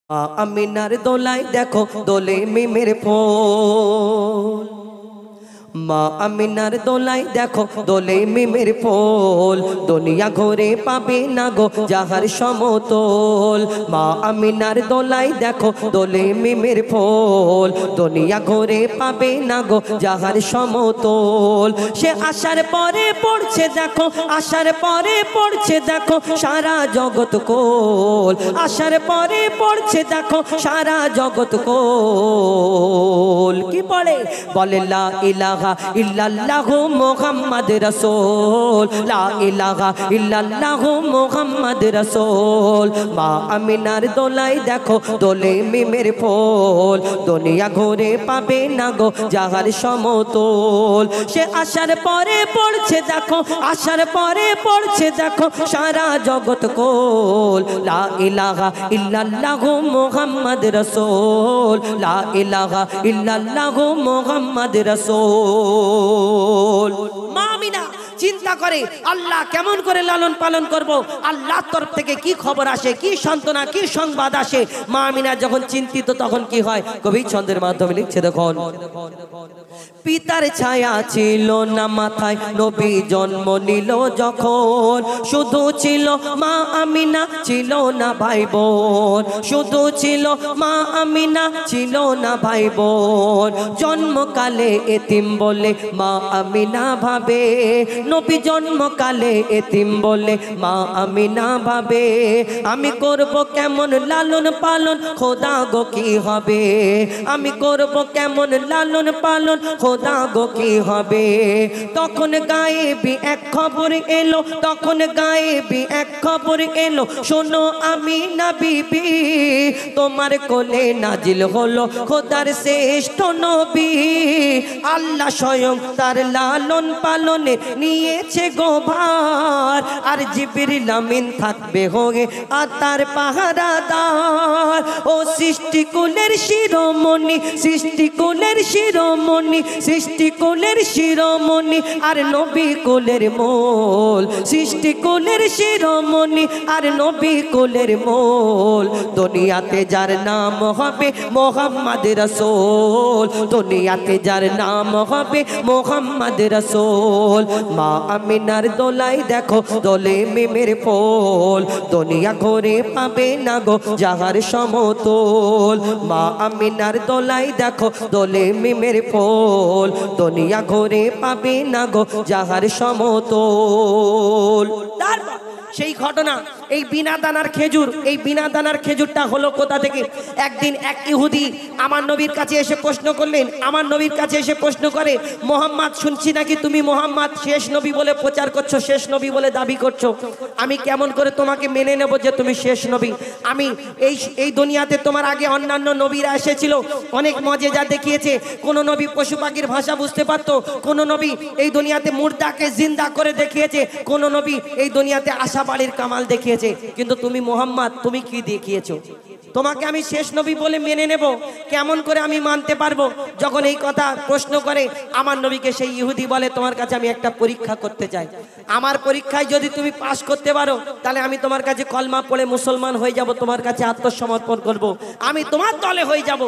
আমিনার দোলাই দেখো দোলে মিমের ফুল। মা আমিনার দোলাই দেখো দোলে মিমের ফুল। দুনিয়া ঘুরে পাবে না গো যাহার সমতল। মা আমিনার দোলাই দেখো দোলে মিমের ফুল। দুনিয়া ঘুরে পাবে না গো যাহার সমতল। সে আসার পরে পড়ছে দেখো, আসার পরে পড়ছে দেখো সারা জগৎ কোল। আসার পরে পড়ছে দেখো সারা জগৎ কোল। কি পড়ে? বলে লা ইলাহা ইল্লাল্লাহু মুহাম্মদ রাসূল, লা ইলাহা ইল্লাল্লাহু মুহাম্মদ রাসূল। মা আমিনার দোলাই দেখো দোলে মিমের ফুল। দুনিয়া ঘুরে পাবে না গো যাহার সমতল। সে আসার পরে পড়ছে দেখো, আসার পরে পড়ছে দেখো সারা জগৎ কোল। লা ইলাহা ইল্লাল্লাহু মুহাম্মদ রাসূল, লা ইলাহা ইল্লাল্লাহু মুহাম্মদ রাসূল। মা আমিনা চিন্তা করে আল্লাহ কেমন করে লালন পালন করব, আল্লাহর তরফ থেকে কি খবর আসে, কি সান্ত্বনা, কি সংবাদ আসে। মা আমিনা যখন চিন্তিত তখন কি হয় কবি ছন্দের মাধ্যমে লিখছে দেখুন। পিতার ছায়া ছিল না মাথায় নবী জন্ম নিল যখন। শুধু ছিল মা আমিনা, ছিল না ভাই বোন। শুধু ছিল মা আমিনা, ছিল না ভাই বোন। জন্মকালে এতিম বলে মা আমিনা ভাবে, নবী জন্মকালে এতিম বলে মা আমিনা ভাবে। আমি করব কেমন লালন পালন, খোদা গো কি হবে। আমি করব কেমন লালন পালন, খোদা গো কি হবে। তখন গায়েবি এক খবর এলো, তখন গায়েবি এক খবর এলো। শোনো আমিনা বিবি, তোমার কোলে নাজিল হলো খোদার শ্রেষ্ঠ নবী। আল্লাহ স্বয়ং তার লালন পালনে নিয়েছে গো ভার। আর জিবরিল আমিন থাকবে হয়ে আর তার পাহারাদার। ও সৃষ্টিকুলের শিরোমণি, সৃষ্টিকুলের শিরোমণি, সৃষ্টিকুলের শিরোমণি আর নবী কুলের মোল। সৃষ্টিকুলের শিরোমণি আর নবী কুলের মোল। দুনিয়াতে যার নাম হবে মুহাম্মদ রাসূল, দুনিয়াতে যার নাম হবে মুহাম্মদ রাসূল। মা আমিনার দোলাই দেখো দোলে মিমের ফুল। দুনিয়া ঘুরে পাবে না গো যাহার সমতল। মা আমিনার দোলাই দেখো দোলে মিমের ফুল। দুনিয়া ঘুরে পাবে না গো যাহার সমতল। তারপর সেই ঘটনা, এই বিনা দানার খেজুর, এই বিনা দানার খেজুরটা হলো কোথা থেকে? একদিন এক ইহুদি আমার নবীর কাছে এসে প্রশ্ন করলেন। আমার নবীর কাছে এসে প্রশ্ন করে, মোহাম্মদ শুনছি নাকি তুমি মোহাম্মদ শেষ নবী বলে প্রচার করছো, শেষ নবী বলে দাবি করছো। আমি কেমন করে তোমাকে মেনে নেব যে তুমি শেষ নবী? আমি এই দুনিয়াতে তোমার আগে অন্যান্য নবীরা এসেছিল, অনেক মজেজা দেখিয়েছে। কোন নবী পশু পাখির ভাষা বুঝতে পারতো, কোন নবী এই দুনিয়াতে মুর্দাকে জিন্দা করে দেখিয়েছে, কোন নবী এই দুনিয়াতে আশা বাড়ির কামাল দেখিয়েছে। কিন্তু তুমি মোহাম্মদ, তুমি কি দেখিয়েছো? তোমাকে আমি শেষ নবী বলে মেনে নেব, কেমন করে আমি মানতে পারবো? যখন এই কথা প্রশ্ন করে আমার নবীকে সেই ইহুদি বলে, তোমার কাছে আমি একটা পরীক্ষা করতে চাই। আমার পরীক্ষায় যদি তুমি পাশ করতে পারো তাহলে আমি তোমার কাছে কলমা পড়ে মুসলমান হয়ে যাব, তোমার কাছে আত্মসমর্পণ করব, আমি তোমার দলে হয়ে যাব।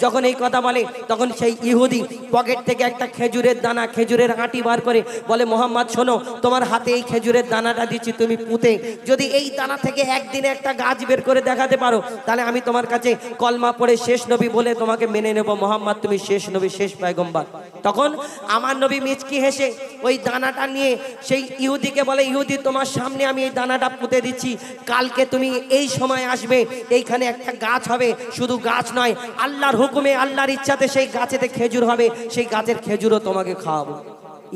যখন এই কথা বলে তখন সেই ইহুদি পকেট থেকে একটা খেজুরের দানা, খেজুরের আঁটি বার করে বলে, মোহাম্মদ শোনো, তোমার হাতে এই খেজুরের দানাটা দিচ্ছি, তুমি পুঁতে যদি এই দানা থেকে একদিনে একটা গাছ বের করে দেখাতে পারো তাহলে আমি তোমার কাছে কলমা পড়ে শেষ নবী বলে তোমাকে মেনে নেব। মোহাম্মদ তুমি শেষ নবী, শেষ পয়গম্বর। তখন আমার নবী মিচকি হেসে ওই দানাটা নিয়ে সেই ইহুদিকে বলে, ইহুদি তোমার সামনে আমি এই দানাটা পুঁতে দিচ্ছি, কালকে তুমি এই সময় আসবে, এইখানে একটা গাছ হবে, শুধু গাছ নয়, আল্লাহর হুকুমে আল্লাহর ইচ্ছাতে সেই গাছেতে খেজুর হবে, সেই গাছের খেজুরও তোমাকে খাওয়াবো।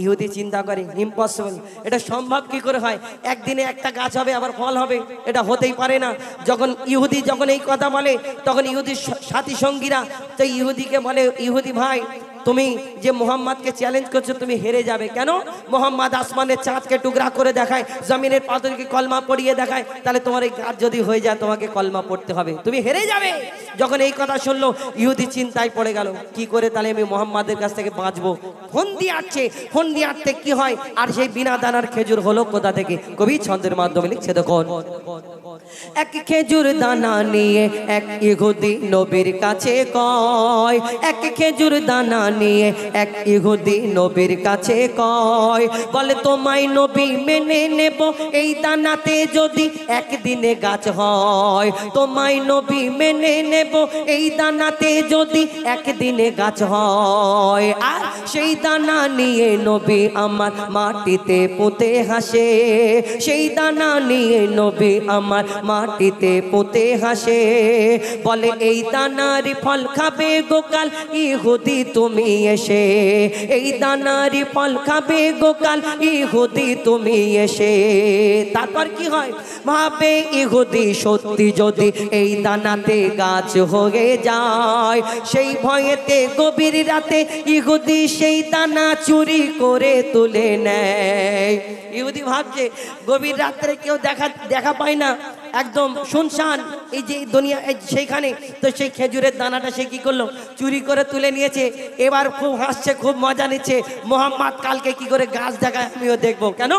ইহুদি চিন্তা করে ইম্পসিবল, এটা সম্ভব কি করে হয়? একদিনে একটা গাছ হবে আবার ফল হবে, এটা হতেই পারে না। যখন ইহুদি যখন এই কথা বলে তখন ইহুদির সাথী সঙ্গীরা তো ইহুদিকে বলে, ইহুদি ভাই তুমি যে মোহাম্মদকে চ্যালেঞ্জ করছো তুমি হেরে যাবে। কেন? মোহাম্মদ আসমানের চাঁদকে টুকরা করে দেখায়, জমিনের পাথরকে কলমা পড়িয়ে দেখায়, তাহলে তোমার এই কাজ যদি হয়ে যায় তোমাকে কলমা পড়তে হবে, তুমি হেরে যাবে। যখন এই কথা শুনলো ইহুদি চিন্তায় পড়ে গেল, কি করে তাহলে আমি মোহাম্মদের কাছ থেকে বাঁচবো। ফোন দিয়ে আসছে, ফোন দিয়ে আসতে কি হয়, আর সেই বিনা দানার খেজুর হলো কোথা থেকে? কবি ছন্দের মাধ্যমে লিখছে দেখুন। এক খেজুর দানা নিয়ে এক ইহুদি নবীর কাছে কয়, এক খেজুর দানা নিয়ে এক ইহুদি নবীর কাছে কয়, বলে তোমায় নবী মেনে নেব এই দানাতে যদি একদিনে গাছ হয়, তোমায় নবী মেনে নেব এই দানাতে যদি একদিনে গাছ হয়। আর সেই দানা নিয়ে নবী আমার মাটিতে পুঁতে হাসে, সেই দানা নিয়ে নবী আমার মাটিতে পুঁতে হাসে, বলে এই দানার ফল খাবে গোকাল ইহুদি তুমি এসে, এই দানার ফল খাবে গোকাল ইহুদি তুমি এসে। তারপর কি হয়, ভাবে ইহুদি সত্যি যদি এই দানাতে গাছ হয়ে যায়, সেই ভয়েতে গভীর রাতে ইহুদি সেই দানা চুরি করে তুলে নেয়। ইহুদি ভাবছে গভীর রাত্রে কেউ দেখা পায় না, একদম শুনশান এই যে দুনিয়া, সেইখানে তো সেই খেজুরের দানাটা সে কি করলো, চুরি করে তুলে নিয়েছে। এবার খুব হাসছে, খুব মজা নিচ্ছে, মোহাম্মদ কালকে কি করে গাছ দেখায় আমিও দেখবো, কেন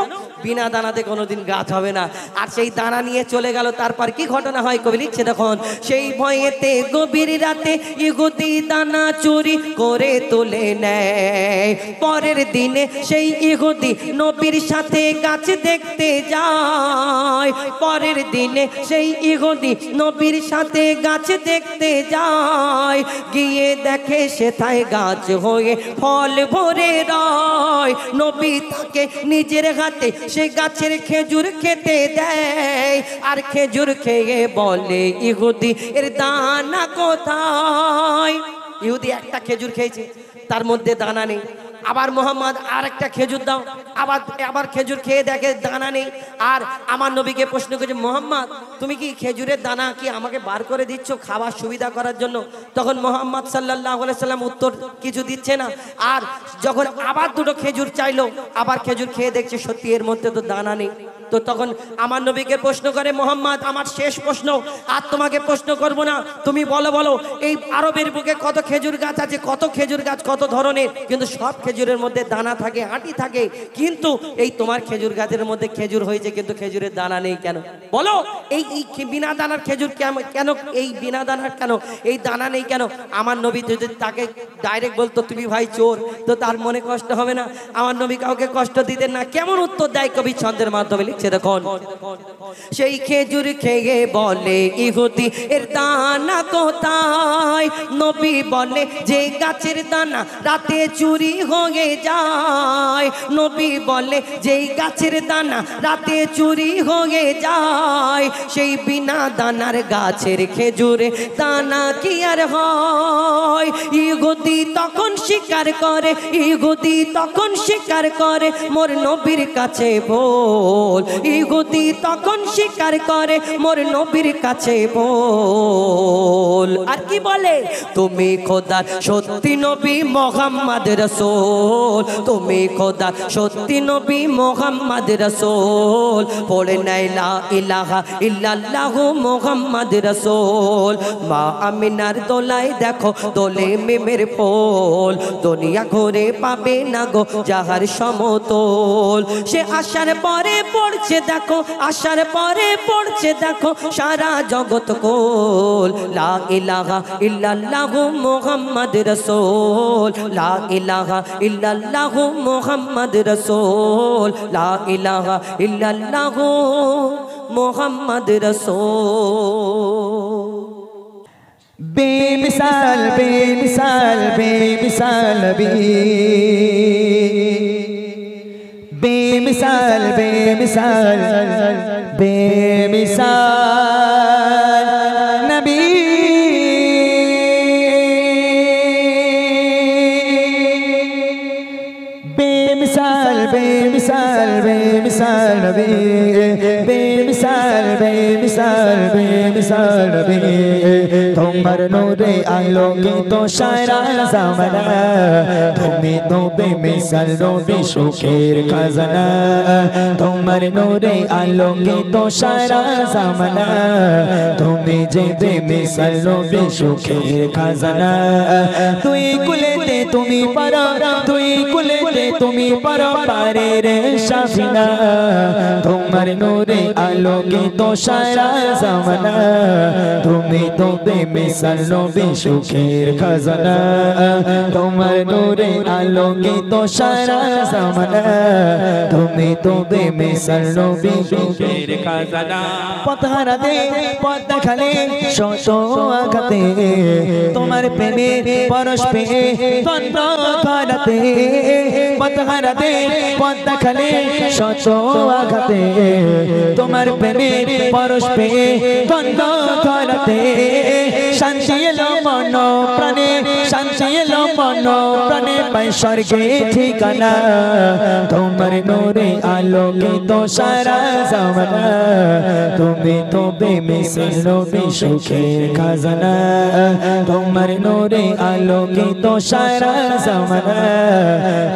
বিনা দানাতে কোনোদিন গাছ হবে না। আর সেই দানা নিয়ে চলে গেল। তারপর কি ঘটনা হয় কবি লিখছে তখন, সেই ভয়েতে গভীর রাতে ইহুদি দানা চুরি করে তুলে নেয়। পরের দিনে সেই ইহুদি নবীর সাথে গাছ দেখতে যায়, পরের দিনে সেই ইহুদি নবীর সাথে গাছ দেখতে যায়, গিয়ে দেখে সেথায় গাছ হয়ে ফল ভরে রয়। নবী তাকে নিজের হাতে সে গাছের খেজুর খেতে দেয়, আর খেজুর খেয়ে বলে ইহুদি এর দানা কোথায়। ইহুদি একটা খেজুর খেয়েছে, তার মধ্যে দানা নেই। আবার মোহাম্মদ আর একটা খেজুর দাও, আবার খেজুর খেয়ে দেখে দানা নেই। আর আমার নবীকে প্রশ্ন করেছে, মোহাম্মদ তুমি কি খেজুরের দানা কি আমাকে বার করে দিচ্ছ খাবার সুবিধা করার জন্য? তখন মোহাম্মদ সাল্লাল্লাহু আলাইহি সাল্লাম উত্তর কিছু দিচ্ছে না। আর যখন আবার দুটো খেজুর চাইলো, আবার খেজুর খেয়ে দেখছে সত্যি এর মধ্যে তো দানা নেই। তো তখন আমার নবীকে প্রশ্ন করে, মোহাম্মদ আমার শেষ প্রশ্ন, আর তোমাকে প্রশ্ন করব না, তুমি বলো এই আরবের বুকে কত খেজুর গাছ আছে, কত খেজুর গাছ কত ধরনের, কিন্তু সব খেজুরের মধ্যে দানা থাকে, আঁটি থাকে, কিন্তু এই তোমার খেজুর গাছের মধ্যে খেজুর হয়েছে কিন্তু খেজুরের দানা নেই কেন? বলো এই বিনা দানার খেজুর কেন, এই বিনা দানার কেন, এই দানা নেই কেন? আমার নবী যদি তাকে ডাইরেক্ট বলতো তুমি ভাই চোর, তো তার মনে কষ্ট হবে না? আমার নবী কাউকে কষ্ট দিতেন না। কেমন উত্তর দেয় কবি ছন্দের মাধ্যমে লিখছে দেখুন, সেই খেজুর খেয়ে বলে ইহুদি এর দানা কোথায়? নবী বলে যে গাছের দানা রাতে চুরি হয়ে যায়, নবী বলে যেই গাছের দানা রাতে চুরি হয়ে যায়, সেই বিনা দানার গাছের খেজুরে দানা কি আর হয়? ইহুদি তখন স্বীকার করে, ইহুদি তখন স্বীকার করে মোর নবীর কাছে বল, ইহুদি তখন স্বীকার করে মোর নবীর কাছে বল। আর কি বলে, তুমি খোদার সত্যি নবী মুহাম্মদ রাসূল, তুমি খোদার সত্যি নবী মুহাম্মদ রাসূল, পড়ে নাই লা ইলাহা ইল্লাল্লাহু মুহাম্মদ রাসূল। মা আমিনার দোলায় দেখো দোলে মিমের পোল, দুনিয়া ঘুরে পাবে না গো যাহার সমতল। সে আসার পরে পড়ছে দেখো, আসার পরে পড়ছে দেখো সারা জগৎ কোল, লা ইলাহা ইল্লাল্লাহু মুহাম্মদ রাসূল, লা ইলাহা ইল্লাল্লাহু মুহাম্মদ রাসূল, লা ইলাহা ইল্লাল্লাহু মুহাম্মদ রাসূল। बेमिसाल बेमिसाल बेमिसाल नबी, बेमिसाल बेमिसाल बेमिसाल नबी, बेमिसाल बेमिसाल बेमिसाल नबी, बेमिसाल बेमिसाल बेमिसाल বেমিসাল নবী তোমার নূরে আলোকিত সারা জামানা তুমি তো বেমিসাল নবী সুখের খাজানা তোমার নূরে আলোকিত সারা জামানা তুমি যে বেমিসাল নবী সুখের খাজানা তুই কুলেতে তুমি পারো তুই কুলেতে তুমি পারো পারে রে শাফিনা তোমার নূরে আলোকিত সারা জামানা তুমি তো বেমিসাল নবী সুখের খাজানা তোমার নূরে আলোকিত সারা জামানা তুমি তো বেমিসাল নবী সুখের খাজানা পথহারাতে পথ দেখালে শত আঘাতে তোমার প্রেমের পরশ পেয়ে তন্ন ধরাতে পথহারাতে পথ দেখালে শত আঘাতে তোমার প্রেমের পরশ পেয়ে তন্ন ধরাতে শান্তি এলো মন প্রাণে শান্তি এলো মন প্রাণে পাই স্বর্গে ঠিকানা তোমার নূরে আলোকিত সারা জামানা তুমি তো বেমিসাল নবী সুখের খাজানা তোমার নূরে আলোকিত সারা জামানা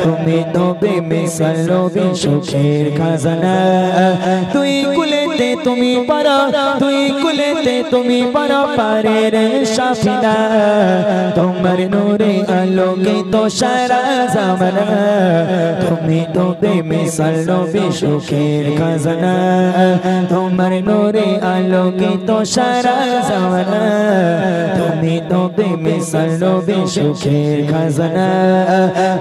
তুমি তো বেমিসাল নবী সুখের খাজানা তুই কুলেতে তুমি পারো তুই কুলেতে তুমি পারো পারে রে শাফিনা তোমার নূরে আলোকিত সারা জামানা তুমি তো বেমিসাল নবী সুখের খাজানা তোমার নূরে আলোকিত সারা জামানা তুমি তো বেমিসাল নবী সুখের খাজানা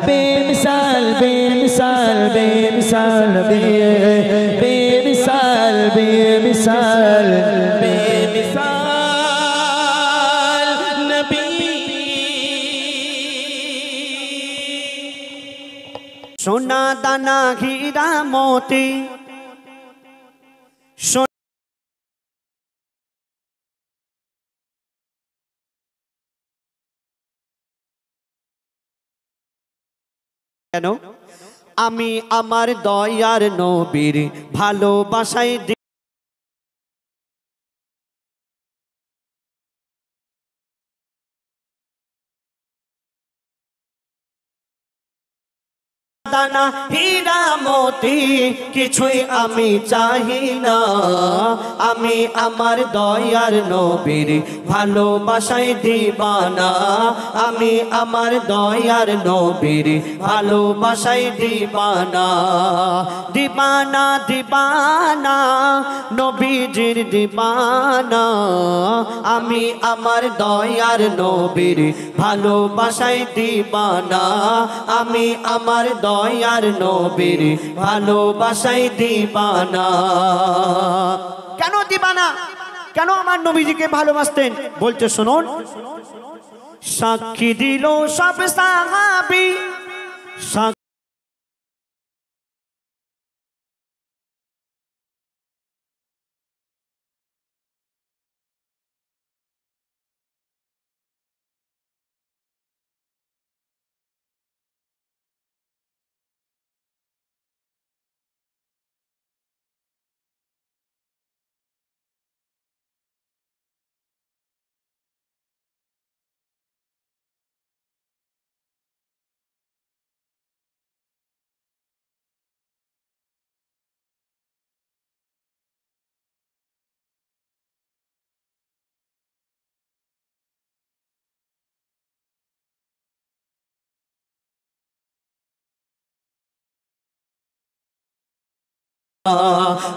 বেমিসাল বেমিসাল বেমিসাল বেমিসাল বেমিসাল বেমিসাল নবী সোনা দানা হীরা মোতি কেন আমি আমার দয়ার নবীর ভালোবাসায় দানা হীরা মোতি কিছুই আমি চাহি না আমি আমার দয়ার নবীর ভালোবাসায় দিবানা আমি আমার দয়ার নবীর ভালোবাসায় দিবানা দিবানা দিবানা নবীজির দিবানা আমি আমার দয়ার নবীর ভালোবাসায় দিবানা আমি আমার দয়ার নবীর ভালোবাসায় দিবানা কেন দিবানা কেন আমার নবীজিকে ভালোবাসতেন বলতে শুনুন সাক্ষী দিল সব সাহাবী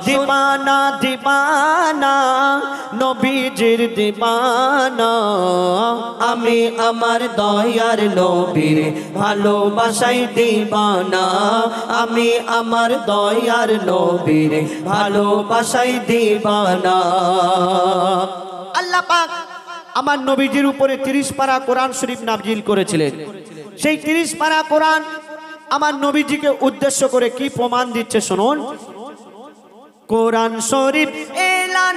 দিবানা দিবানা নবীজির দিবানা আমি আমার দয়ার নবীর ভালোবাসায় দিবানা আমি আমার দয়ার নবীর ভালোবাসায় দিবানা আল্লাহ পাক আমার নবীজির উপরে 30 পারা কোরআন শরীফ নাযিল করেছিলেন সেই 30 পারা কোরআন আমার নবীজিকে উদ্দেশ্য করে কি প্রমাণ দিচ্ছে শুনুন কোরআন শরীফ এলান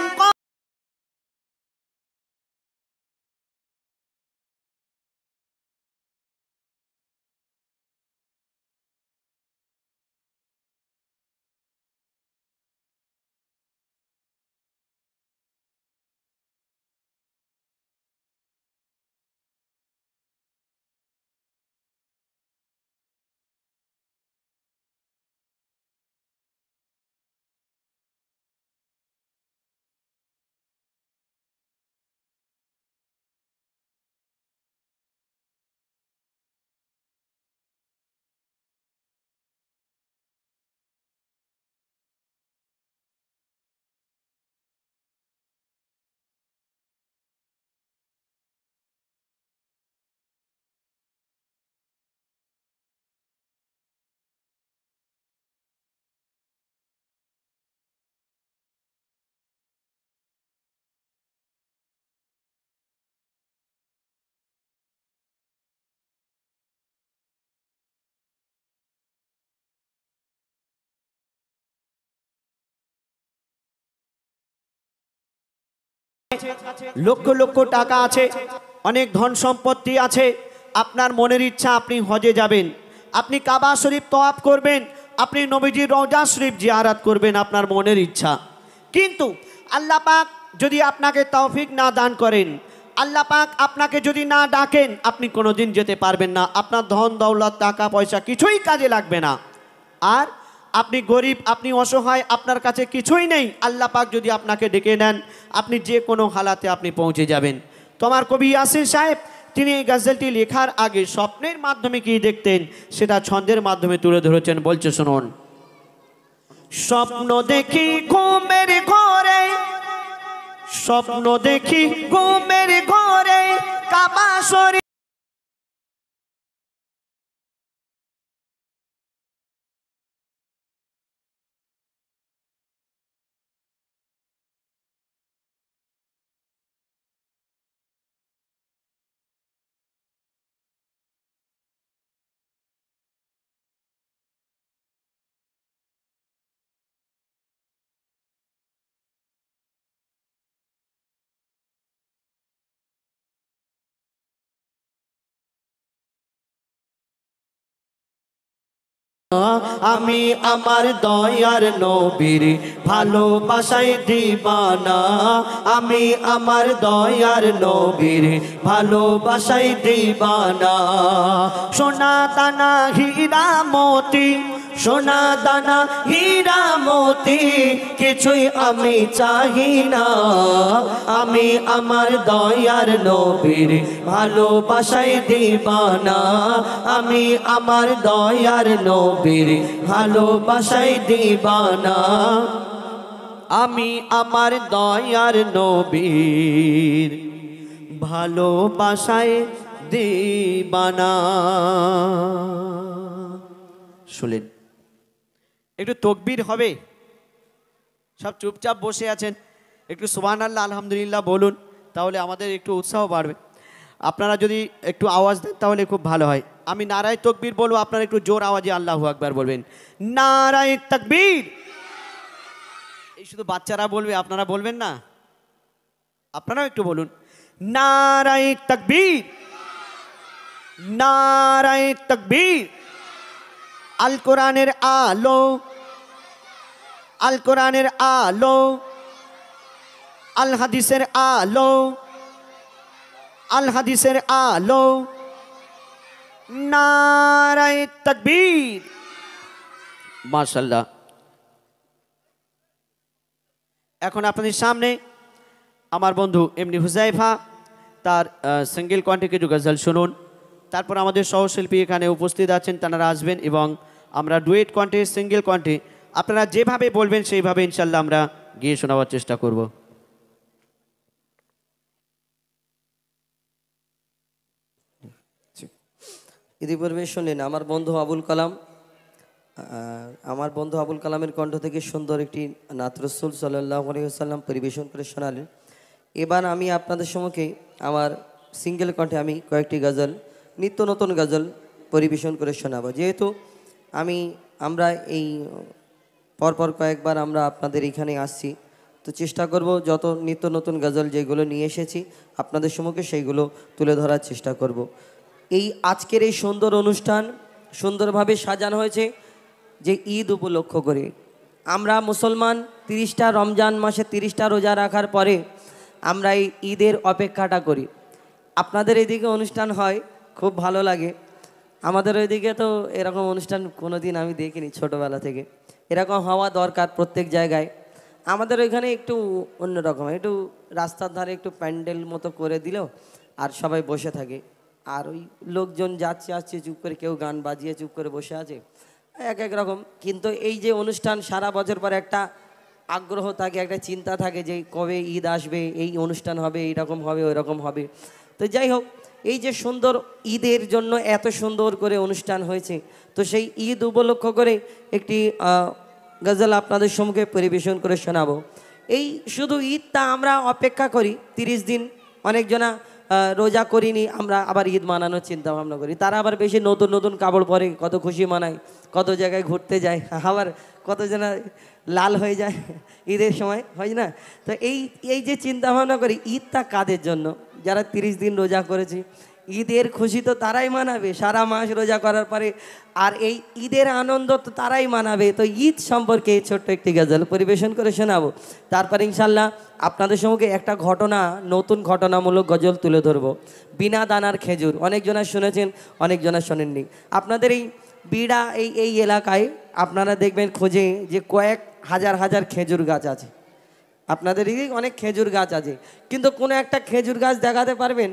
লক্ষ লক্ষ টাকা আছে, অনেক ধন সম্পত্তি আছে, আপনার মনের ইচ্ছা আপনি হজে যাবেন, আপনি কাবা শরীফ তওয়াফ করবেন, আপনি নবীজির রওজা শরীফ জিয়ারত করবেন, আপনার মনের ইচ্ছা। কিন্তু আল্লাহ পাক যদি আপনাকে তৌফিক না দান করেন, আল্লাহ পাক আপনাকে যদি না ডাকেন, আপনি কোনোদিন যেতে পারবেন না। আপনার ধন দৌলত টাকা পয়সা কিছুই কাজে লাগবে না। আর আপনি গরিব, আপনি অসহায়, আপনার কাছে কিছুই নেই, আল্লাহ পাক যদি আপনাকে ডেকে নেন, আপনি যে কোনো হালাতে আপনি পৌঁছে যাবেন। তোমার কবি ইয়াসির সাহেব তিনি এই গজলটি লেখার আগে স্বপ্নের মাধ্যমে কি দেখতেন সেটা ছন্দের মাধ্যমে তুলে ধরেছেন। বলছে শুনুন। স্বপ্ন দেখি ঘুমের ঘরে, স্বপ্ন দেখি ঘুমের ঘরে, কাবা শরীফ আমি আমার দয়ার নবীর ভালোবাসায় দিবানা, আমি আমার দয়ার নবীর ভালোবাসায় দিবানা। সোনা দানা হীরা মতি, সোনা দানা হীরা মতি কিছুই আমি চাহি না, আমি আমার দয়ার নবীর ভালোবাসায় দিবানা, আমি আমার দয়ার নবীর ভালোবাসায় দিবানা, আমি আমার দয়ার নবীর ভালোবাসায় দিবানা। শুনলেন? একটু তকবীর হবে, সব চুপচাপ বসে আছেন, একটু সুবহানাল্লাহ আলহামদুলিল্লাহ বলুন, তাহলে আমাদের একটু উৎসাহ বাড়বে। আপনারা যদি একটু আওয়াজ দেন তাহলে খুব ভালো হয়। আমি নারায়ে তাকবীর বলবো, আপনারা একটু জোর আওয়াজে আল্লাহু আকবার বলবেন। নারায়ে তাকবীর। এই শুধু বাচ্চারা বলবে, আপনারা বলবেন না? আপনারাও একটু বলুন নারায়ে তাকবীর, নারায়ে তাকবীর। আল কোরআনের আলো, আল কোরআনের আলো, আল হাদিসের আলো, আল হাদিসের আলো, নারায়ে তাকবীর। মাশাআল্লাহ। এখন আপনাদের সামনে আমার বন্ধু এমনি হুজাইফা তার সিঙ্গেল কণ্ঠে কিছু গজল শুনুন। তারপর আমাদের সহশিল্পী এখানে উপস্থিত আছেন, তারা আসবেন এবং আমরা ডুয়েট কণ্ঠে, সিঙ্গেল কণ্ঠে আপনারা যেভাবে বলবেন সেইভাবে ইনশাল্লাহ আমরা গিয়ে শোনাবার চেষ্টা করব। ইতিপূর্বে শুনলেন আমার বন্ধু আবুল কালাম, আমার বন্ধু আবুল কালামের কণ্ঠ থেকে সুন্দর একটি নাত রাসূল সাল্লাল্লাহু আলাইহি ওয়াসাল্লাম পরিবেশন করে শোনালেন। এবার আমি আপনাদের সম্মুখে আমার সিঙ্গেল কণ্ঠে আমি কয়েকটি গজল, নিত্য নতুন গজল পরিবেশন করে শোনাবো। যেহেতু আমরা এই পরপর কয়েকবার আমরা আপনাদের এখানে আসছি, তো চেষ্টা করব যত নিত্য নতুন গজল যেগুলো নিয়ে এসেছি আপনাদের সম্মুখে সেইগুলো তুলে ধরার চেষ্টা করব। এই আজকের এই সুন্দর অনুষ্ঠান সুন্দরভাবে সাজানো হয়েছে যে ঈদ উপলক্ষ করে। আমরা মুসলমান 30টা রমজান মাসে 30টা রোজা রাখার পরে আমরা এই ঈদের অপেক্ষাটা করি। আপনাদের এদিকে অনুষ্ঠান হয়, খুব ভালো লাগে। আমাদের ওইদিকে তো এরকম অনুষ্ঠান কোনো দিন আমি দেখিনি ছোটোবেলা থেকে। এরকম হওয়া দরকার প্রত্যেক জায়গায়। আমাদের ওইখানে একটু অন্যরকম, একটু রাস্তার ধারে একটু প্যান্ডেল মতো করে দিল আর সবাই বসে থাকে, আর ওই লোকজন যাচ্ছে আসছে চুপ করে, কেউ গান বাজিয়ে চুপ করে বসে আছে, এক এক রকম। কিন্তু এই যে অনুষ্ঠান সারা বছর পর একটা আগ্রহ থাকে, একটা চিন্তা থাকে যে কবে ঈদ আসবে, এই অনুষ্ঠান হবে, এইরকম হবে, ওই রকম হবে। তো যাই হোক, এই যে সুন্দর ঈদের জন্য এত সুন্দর করে অনুষ্ঠান হয়েছে, তো সেই ঈদ উপলক্ষ করে একটি গজল আপনাদের সম্মুখে পরিবেশন করে শোনাবো। এই শুধু ঈদটা আমরা অপেক্ষা করি 30 দিন, অনেকজনা রোজা করিনি, আমরা আবার ঈদ মানানোর চিন্তা ভাবনা করি। তারা আবার বেশি নতুন নতুন কাপড় পরে, কত খুশি মানায়, কত জায়গায় ঘুরতে যায়, আবার কতজন লাল হয়ে যায় ঈদের সময়, হয় না? তো এই যে চিন্তা ভাবনা করি ঈদটা কাদের জন্য? যারা 30 দিন রোজা করেছি, ঈদের খুশি তো তারাই মানাবে সারা মাস রোজা করার পরে, আর এই ঈদের আনন্দ তো তারাই মানাবে। তো ঈদ সম্পর্কে ছোট্ট একটি গজল পরিবেশন করে শোনাবো, তারপর ইনশাল্লাহ আপনাদের সঙ্গে একটা ঘটনা, নতুন ঘটনামূলক গজল তুলে ধরবো। বিনা দানার খেজুর অনেকজনা শুনেছেন, অনেকজনা শোনেননি। আপনাদের এই বিড়া এই এলাকায় আপনারা দেখবেন খোঁজে যে কয়েক হাজার হাজার খেজুর গাছ আছে। আপনাদের অনেক খেজুর গাছ আছে, কিন্তু কোনো একটা খেজুর গাছ দেখাতে পারবেন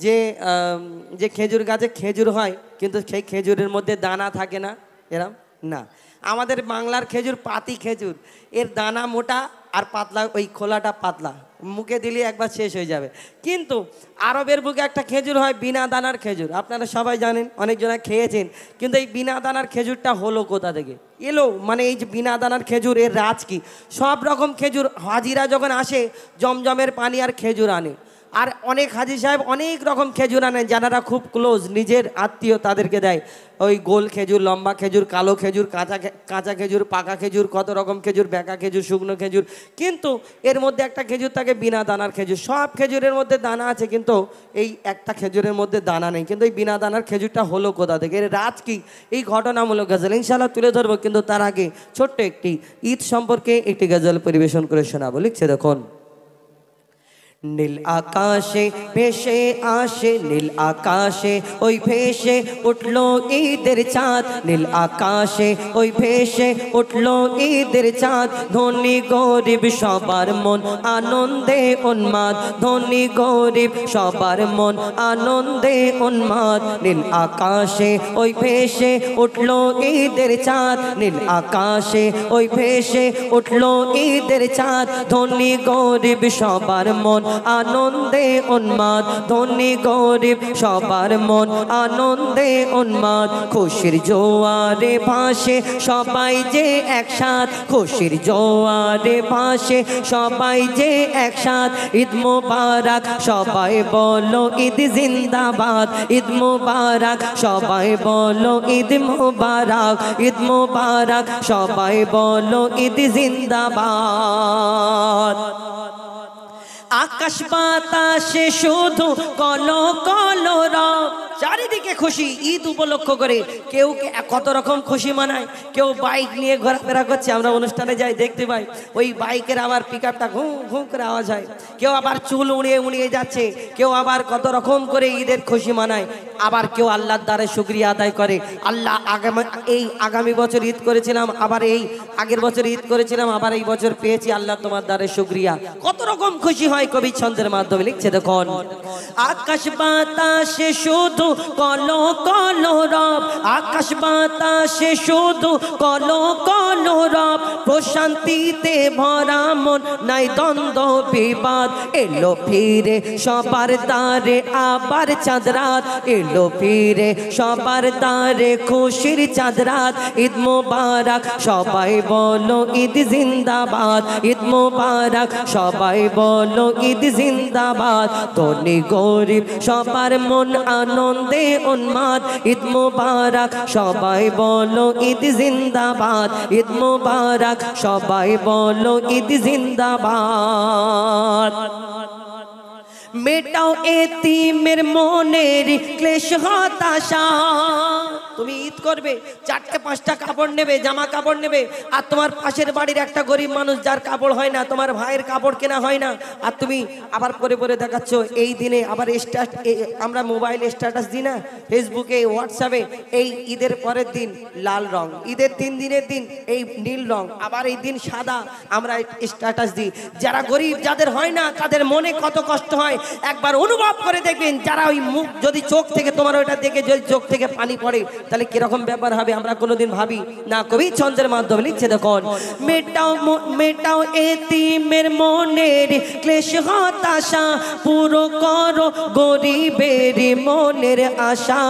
যে খেজুর গাছে খেজুর হয় কিন্তু সেই খেজুরের মধ্যে দানা থাকে না? এরম না। আমাদের বাংলার খেজুর পাতি খেজুর, এর দানা মোটা আর পাতলা, ওই খোলাটা পাতলা, মুখে দিলে একবার শেষ হয়ে যাবে। কিন্তু আরবের বুকে একটা খেজুর হয় বিনা দানার খেজুর, আপনারা সবাই জানেন, অনেকজনা খেয়েছেন। কিন্তু এই বিনা দানার খেজুরটা হলো কোথা থেকে এলো? মানে এই যে বিনা দানার খেজুর, এর রাজ কি? সব রকম খেজুর হাজিরা যখন আসে জমজমের পানি আর খেজুর আনে, আর অনেক হাজি সাহেব অনেক রকম খেজুর আনেন, যারা খুব ক্লোজ নিজের আত্মীয় তাদেরকে দেয়। ওই গোল খেজুর, লম্বা খেজুর, কালো খেজুর, কাঁচা খেজুর, পাকা খেজুর, কত রকম খেজুর, বেঁকা খেজুর, শুকনো খেজুর। কিন্তু এর মধ্যে একটা খেজুর থাকে বিনা দানার খেজুর। সব খেজুরের মধ্যে দানা আছে, কিন্তু এই একটা খেজুরের মধ্যে দানা নেই। কিন্তু এই বিনা দানার খেজুরটা হলো কোথা থেকে? এর রাজ কি? এই ঘটনামূলক গজল ইনশাআল্লাহ তুলে ধরবো, কিন্তু তার আগে ছোট্ট একটি ঈদ সম্পর্কে একটি গজল পরিবেশন করে শোনাবো। লিখছে দেখুন। নীল আকাশে ভেসে আসে, নীল আকাশে ওই ভেসে উঠলো ঈদের চাঁদ, নীল আকাশে ওই ভেসে উঠলো ঈদের চাঁদ। ধনী গরিব সবার মন আনন্দে উন্মাদ, ধনী গরিব সবার মন আনন্দে উন্মাদ। নীল আকাশে ওই ভেসে উঠলো ঈদের চাঁদ, নীল আকাশে ওই ভেসে উঠলো ঈদের চাঁদ। ধনী গরিব সবার মন আনন্দে উন্মাদ, ধনী গরিব সবার মন আনন্দে উন্মাদ। খুশির জোয়ারে ভাসে সবাই যে একসাথ, খুশির জোয়ারে ভাসে সবাই যে একসাথ। ঈদ মুবারক সবাই বলো ঈদ জিন্দাবাদ, ঈদ মুবারক সবাই বলো ঈদ মুবারক, ঈদ মুবারক সবাই বলো ঈদ জিন্দাবাদ। আকাশ বাতাসে শুধু কলো কলো রব, চারিদিকে খুশি ঈদ উপলক্ষ করে। কেউ কত রকম খুশি মানায়, কেউ বাইক নিয়ে ঘোরাফেরা করছে, আমরা অনুষ্ঠানে যাই দেখতে পাই, ওই বাইকের আবার পিক আপটা ঘুঁ ঘুঁ করে আওয়াজ হয়। কেউ আবার চুল উড়িয়ে উড়িয়ে যাচ্ছে, কেউ আবার কত রকম করে ঈদের খুশি মানায়। আবার কেউ আল্লাহর দ্বারে শুকরিয়া আদায় করে, আল্লাহ আগামী বছর ঈদ করেছিলাম, আবার এই আগের বছর ঈদ করেছিলাম, আবার এই বছর পেয়েছি, আল্লাহ তোমার দ্বারে শুকরিয়া। কত রকম খুশি হয় কবি ছন্দের মাধ্যমে। লিখছে দেখুন। আকাশ বাতাসে শুধু কলো কলো রব, আকাশ বাতাসে শুধু কলো কলো রব। প্রশান্তিতে ভরা মন নাই দ্বন্দ্ব বিবাদ, এলো ফিরে সবার দ্বারে আবার চাঁদ রাত, এলো ফিরে সবার দ্বারে খুশির চাঁদ রাত। ঈদ মুবারক সবাই বলো ঈদ জিন্দাবাদ, ঈদ মুবারক সবাই বলো ঈদ জিন্দাবাদ। ধনী গরিব সবার মন আনন্দে উন্মাদ, ঈদ মুবারক সবাই বলো ঈদ জিন্দাবাদ, ঈদ মুবারক সবাই বলো ঈদ জিন্দাবাদ। মেটাও এতিমের মনের ক্লেশ হতাশা। তুমি ঈদ করবে, 4-5টা কাপড় নেবে, জামা কাপড় নেবে, আর তোমার পাশের বাড়ির একটা গরিব মানুষ যার কাপড় হয় না, তোমার ভাইয়ের কাপড় কেনা হয় না, আর তুমি আবার পরে পরে দেখাচ্ছ। এই দিনে আবার আমরা মোবাইলে স্ট্যাটাস দিই না, ফেসবুকে, হোয়াটসঅ্যাপে, এই ঈদের পরের দিন লাল রং, ঈদের 3 দিনের দিন এই নীল রং, আবার এই দিন সাদা, আমরা স্ট্যাটাস দিই। যারা গরিব, যাদের হয় না, তাদের মনে কত কষ্ট হয় একবার অনুভব করে দেখবেন। যারা ওই মুখ যদি চোখ থেকে তোমার ওইটা দেখে যদি চোখ থেকে পানি পড়ে, তাহলে কিরকম ব্যাপার হবে আমরা কোনোদিন ভাবি না। কবি ছন্দের মাধ্যমে লিখছে দেখুন। মেটাও এতিমের মনের ক্লেশ হতাশা, পুরো করো গরিবের মনের আশা।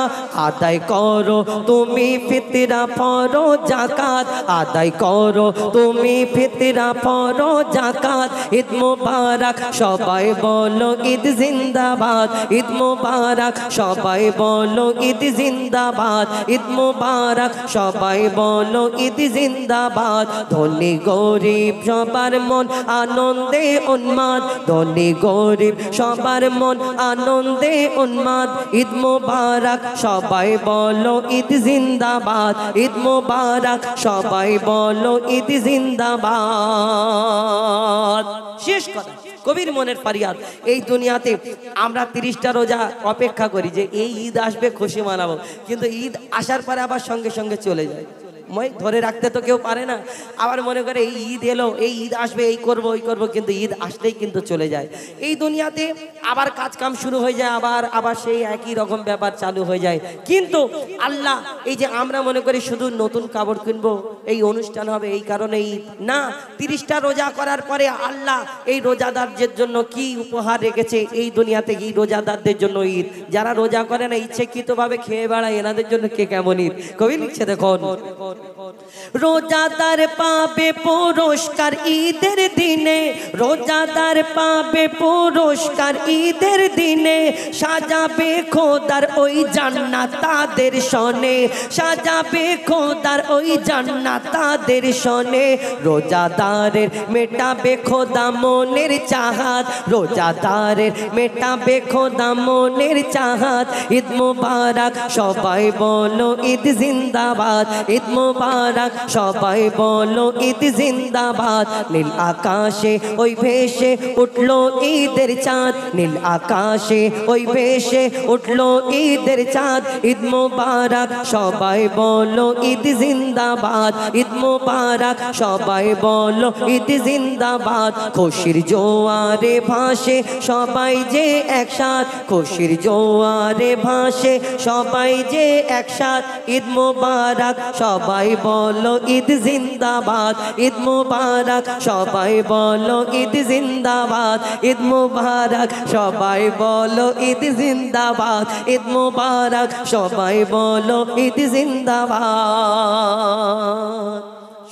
আদায় করো তুমি ফিতরা ফরো যাকাত, আদায় করো তুমি ফিতরা ফরো যাকাত। ঈদ মুবারক সবাই বলো ঈদ জিন্দাবাদ, ঈদ মুবারক সবাই বলো ঈদ জিন্দাবাদ। ঈদ মুবারক সবাই বলো ঈদ জিন্দাবাদ ধনী গরিব সবার মন আনন্দে উন্মাদ ধনী গরিব সবার মন আনন্দে উন্মাদ ঈদ মুবারক সবাই বলো ঈদ জিন্দাবাদ ঈদ মুবারক সবাই বলো ঈদ জিন্দাবাদ শেষ কথা কবির মনের ফারিয়াদ এই দুনিয়াতে আমরা 30টা রোজা অপেক্ষা করি যে এই ঈদ আসবে খুশি মানাবো কিন্তু ঈদ আসার পরে আবার সঙ্গে সঙ্গে চলে যায় মই ধরে রাখতে তো কেউ পারে না আবার মনে করে এই ঈদ এলো এই ঈদ আসবে এই করব ওই করব কিন্তু ঈদ আসলেই কিন্তু চলে যায় এই দুনিয়াতে আবার কাজ কাম শুরু হয়ে যায় আবার সেই একই রকম ব্যাপার চালু হয়ে যায় কিন্তু আল্লাহ এই যে আমরা মনে করি শুধু নতুন কাপড় কিনবো এই অনুষ্ঠান হবে এই কারণে ঈদ না 30টা রোজা করার পরে আল্লাহ এই রোজাদারদের জন্য কি উপহার রেখেছে এই দুনিয়াতে এই রোজাদারদের জন্য ঈদ যারা রোজা করে না ইচ্ছাকৃতভাবে খেয়ে বেড়ায় এনাদের জন্য কে কেমন ঈদ কবি লিখছে দেখুন রোজাদার পাবে পুরস্কার ঈদের দিনে রোজাদার পাবে পুরস্কার ঈদের দিনে সাজাবে খোদার ওই জান্নাত তাদের শনে সাজাবে খোদার ওই জান্নাত তাদের শনে রোজাদারের মেটাবে খোদা মনের চাহাত রোজাদারের মেটাবে খোদা মনের চাহাত ঈদ মুবারক সবাই বলো ঈদ জিন্দাবাদ ঈদ মুবারক সবাই বলো ঈদ জিন্দাবাদ নীল আকাশে ওই ভেসে উঠলো ঈদের চাঁদ নীল আকাশে ওই ভেসে উঠলো ঈদের চাঁদ ঈদ মুবারক সবাই বলো ঈদ জিন্দাবাদ ঈদ মুবারক সবাই বলো ঈদ জিন্দাবাদ খুশির জোয়ারে ভাসে সবাই যে একসাথ খুশির জোয়ারে ভাসে সবাই যে একসাথ ঈদ মুবারক সবাই বলো ঈদ জিন্দাবাদ ঈদ মুবারক সবাই বলো ঈদ জিন্দাবাদ ঈদ মুবারক সবাই বলো ঈদ জিন্দাবাদ ঈদ মুবারক সবাই বলো ঈদ জিন্দাবাদ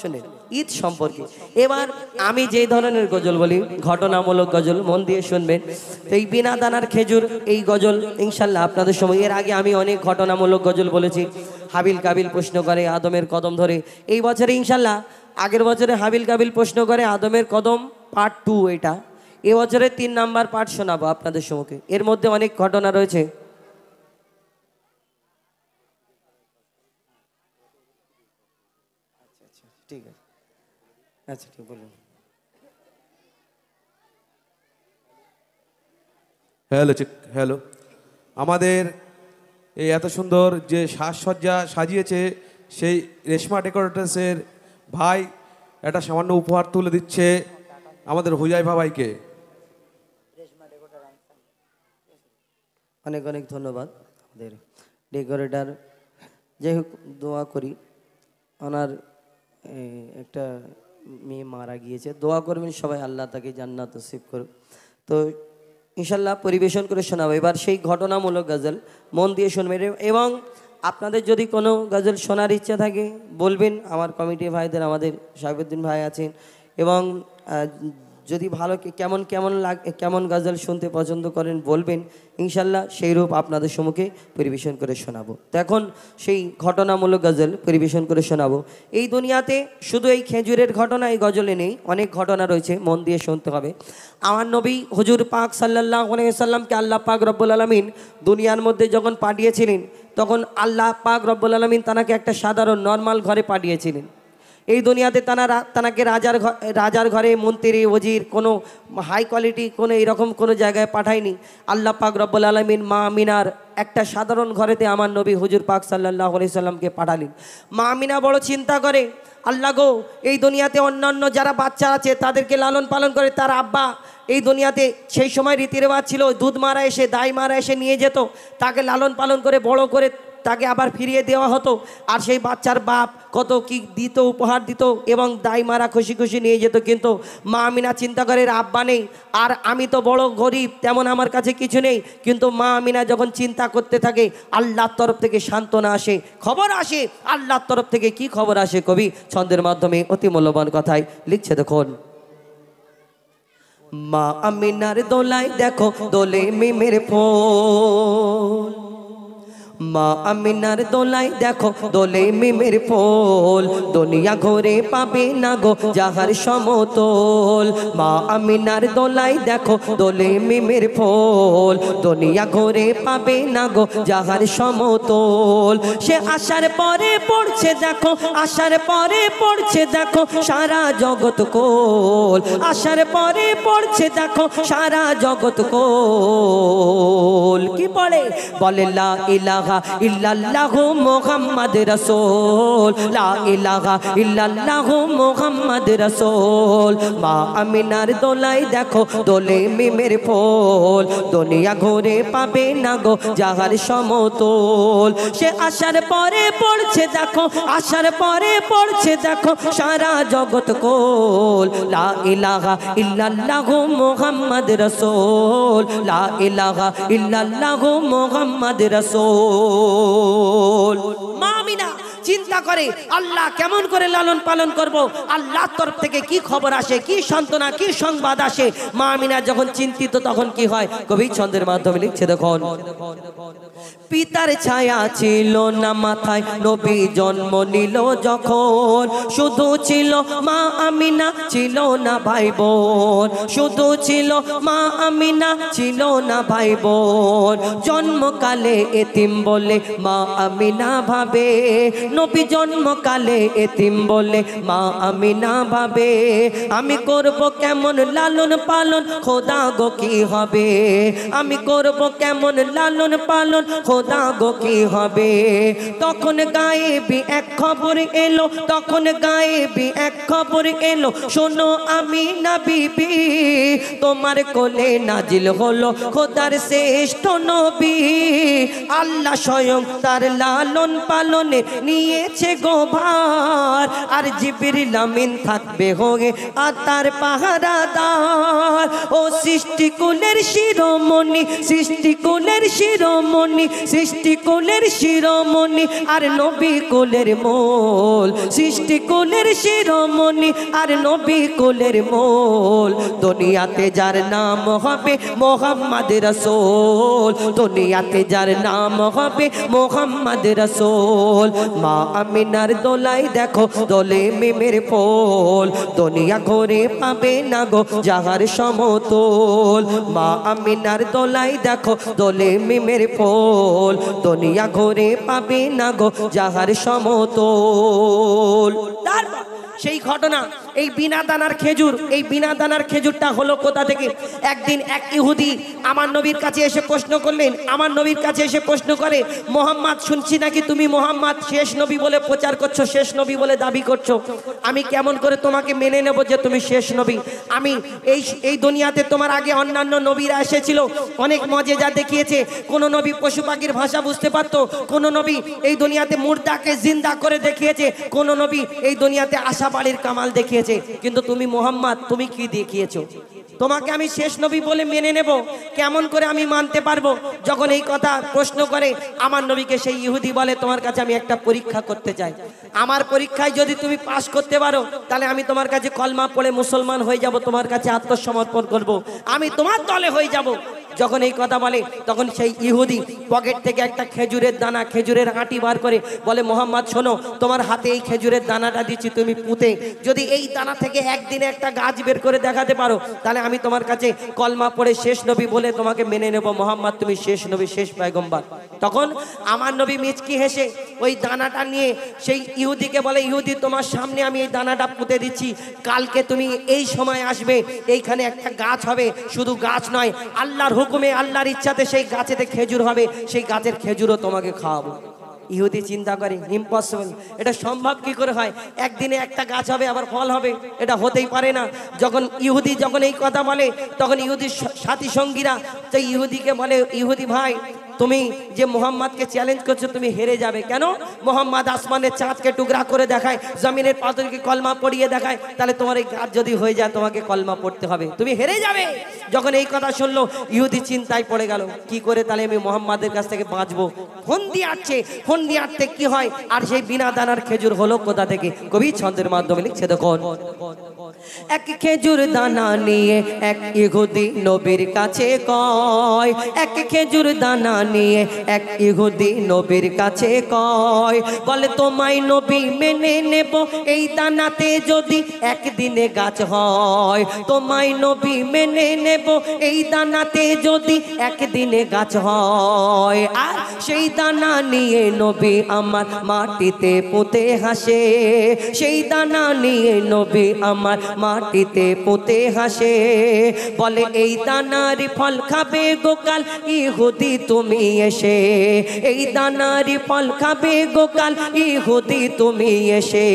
শুনেন ঈদ সম্পর্কে এবার আমি যে ধরনের গজল বলি ঘটনামূলক গজল মন দিয়ে শুনবেন তো এই বিনা দানার খেজুর এই গজল ইনশাল্লাহ আপনাদের সময় এর আগে আমি অনেক ঘটনামূলক গজল বলেছি হাবিল কাবিল প্রশ্ন করে আদমের কদম ধরে এই বছরে ইনশাল্লাহ আগের বছরে হাবিল কাবিল প্রশ্ন করে আদমের কদম পার্ট 2 এটা এবছরে 3 নাম্বার পার্ট শোনাবো আপনাদের সম্মুখে এর মধ্যে অনেক ঘটনা রয়েছে ঠিক আছে আচ্ছা ঠিক বলুন হ্যালো আমাদের এই এত সুন্দর যে সাজসজ্জা সাজিয়েছে সেই রেশমা ডেকোরেটরসের ভাই একটা সামান্য উপহার তুলে দিচ্ছে আমাদের হুজাইফা ভাইকে অনেক অনেক ধন্যবাদ আমাদের ডেকোরেটর যাই হোক দোয়া করি ওনার একটা মেয়ে মারা গিয়েছে দোয়া করবেন সবাই আল্লাহ তাকে জান্নাত নসিব করুক তো ইনশাল্লাহ পরিবেশন করে শোনাবো এবার সেই ঘটনামূলক গজল মন দিয়ে শুনবেন এবং আপনাদের যদি কোনো গজল শোনার ইচ্ছা থাকে বলবেন আমার কমিটি ভাইদের আমাদের সাহেবুদ্দিন ভাই আছেন এবং যদি ভালো কেমন গজল শুনতে পছন্দ করেন বলবেন ইনশাল্লাহ সেই রূপ আপনাদের সম্মুখে পরিবেশন করে শোনাবো তো এখন সেই ঘটনামূলক গজল পরিবেশন করে শোনাবো এই দুনিয়াতে শুধু এই খেজুরের ঘটনা এই গজলে নেই অনেক ঘটনা রয়েছে মন দিয়ে শুনতে হবে আমার নবী হুজুর পাক সাল্লাল্লাহু আলাইহি সাল্লামকে আল্লাহ পাক রব্বুল আলামিন দুনিয়ার মধ্যে যখন পাঠিয়েছিলেন তখন আল্লাহ পাক রব্বুল আলামিন তানাকে একটা সাধারণ নর্মাল ঘরে পাঠিয়েছিলেন এই দুনিয়াতে তানাকে রাজার ঘরে মন্ত্রী ওজির কোনো হাই কোয়ালিটি কোনো এইরকম কোনো জায়গায় পাঠায়নি আল্লাহ পাক রব্বুল আলামিন মা আমিনার একটা সাধারণ ঘরেতে আমার নবী হুজুর পাক সাল্লাল্লাহু আলাইহি সাল্লামকে পাঠালেন মা আমিনা বড় চিন্তা করে আল্লাহ গো এই দুনিয়াতে অন্যান্য যারা বাচ্চা আছে তাদেরকে লালন পালন করে তার আব্বা এই দুনিয়াতে সেই সময় রীতি রেওয়াজ ছিল দুধ মারা এসে দাই মারা এসে নিয়ে যেত তাকে লালন পালন করে বড় করে তাকে আবার ফিরিয়ে দেওয়া হতো আর সেই বাচ্চার বাপ কত কি দিত উপহার দিত এবং দাই মারা খুশি খুশি নিয়ে যেত কিন্তু মা আমিনা চিন্তা করে আব্বা নেই আর আমি তো বড় গরিব তেমন আমার কাছে কিছু নেই কিন্তু মা আমিনা যখন চিন্তা করতে থাকে আল্লাহর তরফ থেকে সান্ত্বনা আসে খবর আসে আল্লাহর তরফ থেকে কি খবর আসে কবি ছন্দের মাধ্যমে অতি মূল্যবান কথায় লিখছে দেখুন মা আমিনার দোলায় দেখো দোলে মিমের ফুল মা আমিনার দোলাই দেখো দোলে মিমের ফুল দুনিয়া ঘুরে পাবে না গো যাহার সমতল মা আমিনার দোলাই দেখো দোলে মিমের ফুল দুনিয়া ঘুরে পাবে না গো যাহার সমতল সে আসার পরে পড়ছে দেখো আসার পরে পড়ছে দেখো সারা জগৎ কোল আসার পরে পড়ছে দেখো সারা জগৎ কোল কি পড়ে বলে লা ইলাহা ইল্লাল্লাহু মুহাম্মদ রাসূল লা ইলাহা ইল্লাল্লাহু মুহাম্মদ রাসূল মা আমিনার দোলাই দেখো দোলে মিমের ফুল দুনিয়া ঘুরে পাবে না গো যাহার সমতল সে আসার পরে পড়ছে দেখো আসার পরে পড়ছে দেখো সারা জগৎ কোল লা ইলাহা ইল্লাল্লাহু মুহাম্মদ রাসূল লা ইলাহা ইল্লাল্লাহু মুহাম্মদ রাসূল মা আমিনা চিন্তা করে আল্লাহ কেমন করে লালন পালন করব আল্লাহর তরফ থেকে কি খবর আসে কি সান্ত্বনা কি সংবাদ আসে মা আমিনা যখন চিন্তিত তখন কি হয় কবি ছন্দের মাধ্যমে লিখছে দেখুন পিতার ছায়া ছিল না মাথায় নবী জন্ম নিল যখন শুধু ছিল মা আমিনা ছিল না ভাই বোন শুধু ছিল মা আমিনা ছিল না ভাই বোন জন্মকালে এতিম বলে মা আমিনা ভাবে নবী জন্মকালে এতিম বলে মা আমিনা ভাবে আমি করব কেমন লালন পালন খোদা গো কি হবে আমি করব কেমন লালন পালন খোদা গো কি হবে তখন গায়েবি এক খবর এলো তখন গায়েবি এক খবর এলো শোনো আমিনা বিবি তোমার কোলে নাজিল হলো খোদার শ্রেষ্ঠ নবী আল্লাহ স্বয়ং তার লালন পালনে নিয়েছে গো ভার আর জিবরিল আমিন থাকবে হয়ে আর তার পাহারাদার ও সৃষ্টিকুলের শিরোমণি সৃষ্টিকুলের শিরোমণি সৃষ্টিকুলের শিরোমণি আর নবী কুলের মোল সৃষ্টিকুলের শিরোমণি আর নবী কুলের মোল দুনিয়াতে যার নাম হবে মুহাম্মদ রাসূল দুনিয়াতে যার নাম হবে মুহাম্মদ রাসূল মা আমিনার দোলাই দেখো দোলে মিমের ফুল দুনিয়া ঘুরে পাবে না গো যাহার সমতল মা আমিনার দোলাই দেখো দোলে মিমের ফুল দুনিয়া ঘুরে পাবে না গো যাহার সমতল তারপর সেই ঘটনা এই বিনা দানার খেজুর এই বিনা দানার খেজুরটা হলো কোথা থেকে একদিন এক ইহুদি আমার নবীর কাছে এসে প্রশ্ন করলেন আমার নবীর কাছে এসে প্রশ্ন করে মোহাম্মদ শুনছি নাকি তুমি মোহাম্মদ শেষ নবী বলে প্রচার করছো শেষ নবী বলে দাবি করছো আমি কেমন করে তোমাকে মেনে নেব যে তুমি শেষ নবী আমি এই দুনিয়াতে তোমার আগে অন্যান্য নবীরা এসেছিল অনেক মজেজা দেখিয়েছে কোন নবী পশু পাখির ভাষা বুঝতে পারতো কোন নবী এই দুনিয়াতে মুর্দাকে জিন্দা করে দেখিয়েছে কোন নবী এই দুনিয়াতে আশা বাড়ির কামাল দেখিয়েছে কিন্তু তুমি মোহাম্মদ তুমি কি দেখিয়েছো তোমাকে আমি শেষ নবী বলে মেনে নেব কেমন করে আমি মানতে পারবো যখন এই কথা প্রশ্ন করে আমার নবীকে সেই ইহুদি বলে তোমার কাছে আমি একটা পরীক্ষা করতে চাই আমার পরীক্ষায় যদি তুমি পাস করতে পারো তাহলে আমি তোমার কাছে কলমা পড়ে মুসলমান হয়ে যাব তোমার কাছে আত্মসমর্পণ করব আমি তোমার দলে হয়ে যাব যখন এই কথা বলে তখন সেই ইহুদি পকেট থেকে একটা খেজুরের দানা খেজুরের আঁটি বার করে বলে মোহাম্মদ শোনো তোমার হাতে এই খেজুরের দানাটা দিচ্ছি তুমি পুঁতে যদি এই দানা থেকে একদিনে একটা গাছ বের করে দেখাতে পারো তাহলে আমি তোমার কাছে কলমা পড়ে শেষ নবী বলে তোমাকে মেনে নেব মোহাম্মদ তুমি শেষ নবী শেষ পয়গম্বর তখন আমার নবী মিচকি হেসে ওই দানাটা নিয়ে সেই ইহুদিকে বলে ইহুদি তোমার সামনে আমি এই দানাটা পুঁতে দিচ্ছি কালকে তুমি এই সময় আসবে এইখানে একটা গাছ হবে শুধু গাছ নয় আল্লাহর হুকুমে আল্লাহর ইচ্ছাতে সেই গাছেতে খেজুর হবে সেই গাছের খেজুরও তোমাকে খাওয়াবো ইহুদি চিন্তা করে ইম্পসিবল এটা সম্ভব কি করে হয় একদিনে একটা গাছ হবে আবার ফল হবে এটা হতেই পারে না যখন ইহুদি যখন এই কথা বলে তখন ইহুদির সাথী সঙ্গীরা সেই ইহুদিকে বলে ইহুদি ভাই তুমি যে মোহাম্মদকে চ্যালেঞ্জ করছো তুমি হেরে যাবে কেন মোহাম্মদ আসমানের চাঁদকে টুকরা করে দেখায় জমিনের পাথরকে কলমা পড়িয়ে দেখায় তাহলে তোমার এই গাছ যদি হয়ে যায় তোমাকে কলমা পড়তে হবে তুমি হেরে যাবে যখন এই কথা শুনলো ইহুদি চিন্তায় পড়ে গেল কি করে তাহলে আমি মোহাম্মদের কাছ থেকে বাঁচবো ফোন দিয়ে আটতে কি হয় আর সেই বিনা দানার খেজুর হলো কোথা থেকে কবি ছন্দের মাধ্যমে লিখছে দেখুন এক খেজুর দানা নিয়ে এক ইহুদি নবীর কাছে কয়, এক খেজুর দানা নিয়ে এক ইহুদি নবীর কাছে কয়, বলে তোমায় নবী মেনে নেব এই দানাতে যদি একদিনে গাছ হয়, তোমায় নবী মেনে নেব এই দানাতে যদি একদিনে গাছ হয়। আর সেই দানা নিয়ে নবী আমার মাটিতে পুঁতে হাসে, সেই দানা নিয়ে নবী আমার মাটিতে পুঁতে হাসে, বলে এই দানার ফল খাবে গোকাল ইহুদি তুমি এসে, এই দানার ফল খাবে গোকাল ইহুদি তুমি এসে।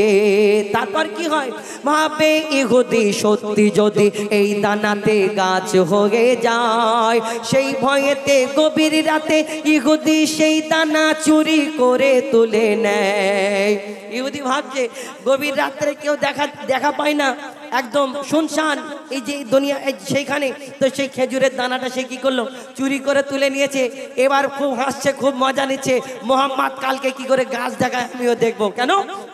তারপর কি হয়, ভাবে ইহুদি সত্যি যদি এই দানাতে গাছ হয়ে যায়, সেই ভয়েতে গভীর রাতে ইহুদি সেই দানা চুরি করে তুলে নেয়। ইহুদি ভাবছে গভীর রাত্রে কেউ দেখা পায় না, একদম শুনশান এই যে দুনিয়া, সেইখানে তো সেই খেজুরের দানাটা সে কি করলো, চুরি করে তুলে নিয়েছে। এবার খুব হাসছে, খুব মজা নিচ্ছে, মোহাম্মদ কালকে কি করে গাছ দেখায় আমিও দেখবো, কেন